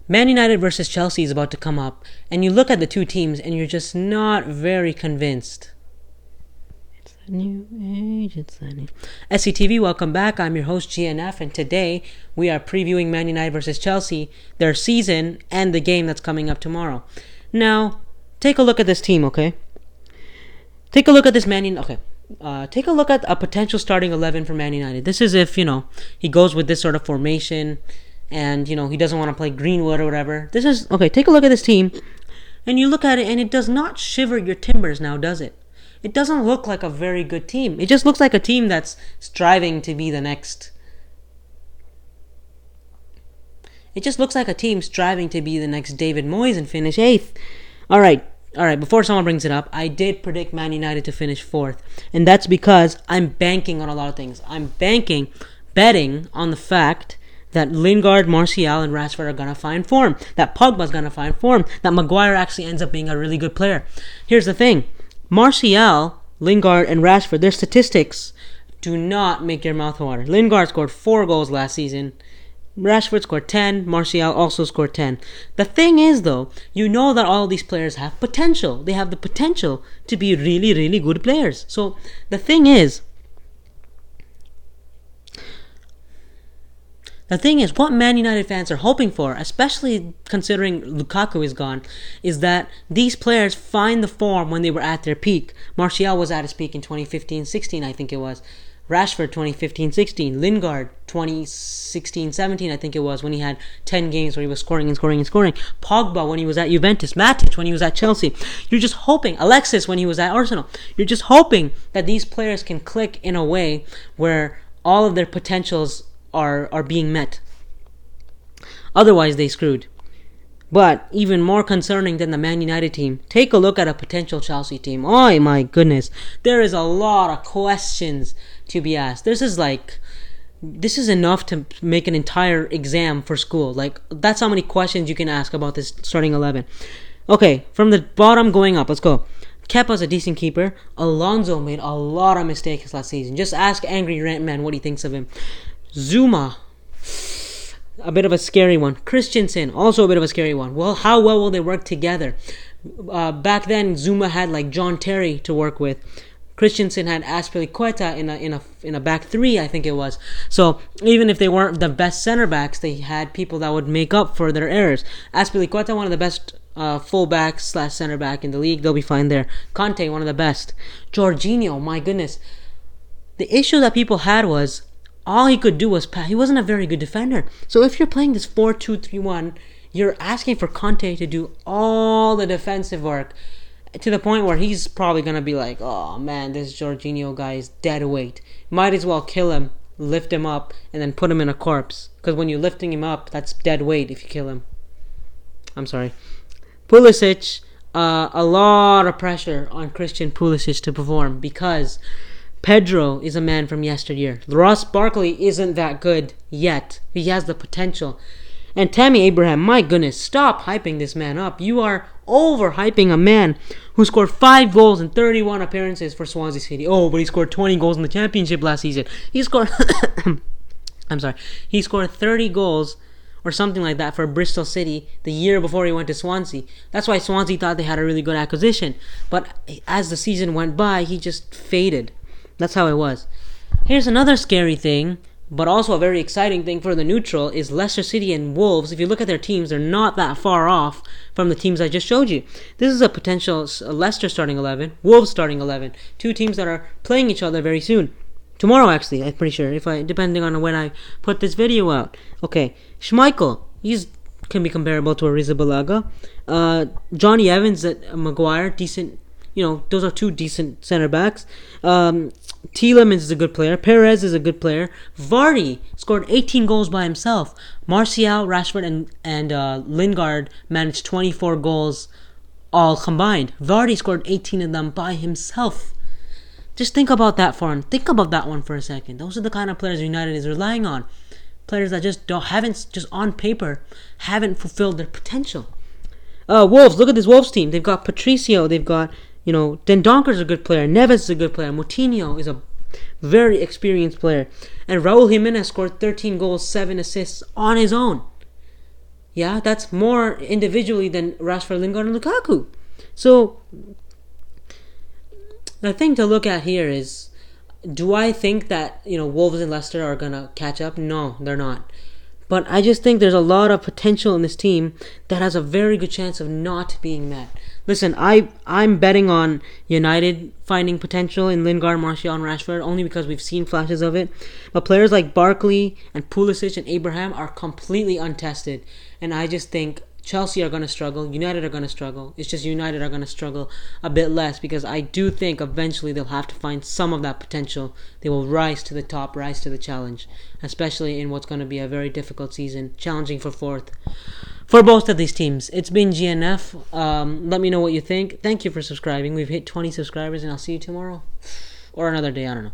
Man United versus Chelsea is about to come up, and you look at the two teams and you're just not very convinced. It's a new age, it's a new... SCTV, welcome back. I'm your host, GNF, and today we are previewing Man United versus Chelsea, their season, and the game that's coming up tomorrow. Now, take a look at this team, okay? Take a look at this Man United... Okay. Take a look at a potential starting 11 for Man United. This is if, he goes with this sort of formation and, he doesn't want to play Greenwood or whatever. This is, okay, take a look at this team and you look at it and it does not shiver your timbers now, does it? It doesn't look like a very good team. It just looks like a team that's striving to be the next... It just looks like a team striving to be the next David Moyes and finish 8th. Alright, before someone brings it up, I did predict Man United to finish 4th. And that's because I'm banking on a lot of things. I'm betting on the fact that Lingard, Martial, and Rashford are going to find form. That Pogba's going to find form. That Maguire actually ends up being a really good player. Here's the thing. Martial, Lingard, and Rashford, their statistics do not make your mouth water. Lingard scored 4 goals last season. Rashford scored 10. Martial also scored 10. The thing is, though, you know that all these players have potential. They have the potential to be really, really good players. So, the thing is, what Man United fans are hoping for, especially considering Lukaku is gone, is that these players find the form when they were at their peak. Martial was at his peak in 2015-16, I think it was. Rashford 2015-16, Lingard 2016-17, I think it was, when he had 10 games where he was scoring. Pogba when he was at Juventus, Matic when he was at Chelsea. You're just hoping, Alexis when he was at Arsenal. You're just hoping that these players can click in a way where all of their potentials are being met. Otherwise, they screwed. But even more concerning than the Man United team, take a look at a potential Chelsea team. Oh my goodness. There is a lot of questions to be asked. This is enough to make an entire exam for school. That's how many questions you can ask about this starting 11. Okay, from the bottom going up, let's go. Kepa's a decent keeper. Alonso made a lot of mistakes last season. Just ask Angry Rant Man what he thinks of him. Zouma, a bit of a scary one. Christensen, also a bit of a scary one. Well, how well will they work together? Back then, Zouma had John Terry to work with. Christensen had Azpilicueta in a back three, I think it was. So even if they weren't the best center backs, they had people that would make up for their errors. Azpilicueta, one of the best fullback / center back in the league. They'll be fine there. Conte, one of the best. Jorginho, my goodness. The issue that people had was all he could do was pass. He wasn't a very good defender. So if you're playing this 4-2-3-1, you're asking for Conte to do all the defensive work to the point where he's probably going to be like, oh man, this Jorginho guy is dead weight. Might as well kill him, lift him up, and then put him in a corpse. Because when you're lifting him up, that's dead weight if you kill him. I'm sorry. Pulisic, a lot of pressure on Christian Pulisic to perform because Pedro is a man from yesteryear. Ross Barkley isn't that good yet. He has the potential. And Tammy Abraham, my goodness, stop hyping this man up. You are overhyping a man who scored 5 goals in 31 appearances for Swansea City. Oh, but he scored 20 goals in the championship last season. He scored... He scored 30 goals or something like that for Bristol City the year before he went to Swansea. That's why Swansea thought they had a really good acquisition. But as the season went by, he just faded. That's how it was. Here's another scary thing, but also a very exciting thing for the neutral, is Leicester City and Wolves. If you look at their teams, they're not that far off from the teams I just showed you. This is a potential Leicester starting 11, Wolves starting 11. Two teams that are playing each other very soon. Tomorrow, actually, I'm pretty sure, depending on when I put this video out. Okay, Schmeichel, can be comparable to Arrizabalaga. Johnny Evans at Maguire, decent. Those are two decent center backs. Tielemans is a good player. Perez is a good player. Vardy scored 18 goals by himself. Martial, Rashford, and Lingard managed 24 goals all combined. Vardy scored 18 of them by himself. Just think about that one for a second. Those are the kind of players United is relying on. Players that just on paper haven't fulfilled their potential. Wolves, look at this Wolves team. They've got Patricio, they've got Dendonker's a good player. Neves is a good player. Moutinho is a very experienced player. And Raul Jimenez scored 13 goals, 7 assists on his own. Yeah, that's more individually than Rashford, Lingard, and Lukaku. So the thing to look at here is, do I think that Wolves and Leicester are gonna catch up? No, they're not. But I just think there's a lot of potential in this team that has a very good chance of not being met. Listen, I'm betting on United finding potential in Lingard, Martial, and Rashford only because we've seen flashes of it. But players like Barkley and Pulisic and Abraham are completely untested, and I just think Chelsea are going to struggle. United are going to struggle. It's just United are going to struggle a bit less because I do think eventually they'll have to find some of that potential. They will rise to the top, rise to the challenge, especially in what's going to be a very difficult season, challenging for fourth. For both of these teams, it's been GNF. Let me know what you think. Thank you for subscribing. We've hit 20 subscribers, and I'll see you tomorrow. Or another day, I don't know.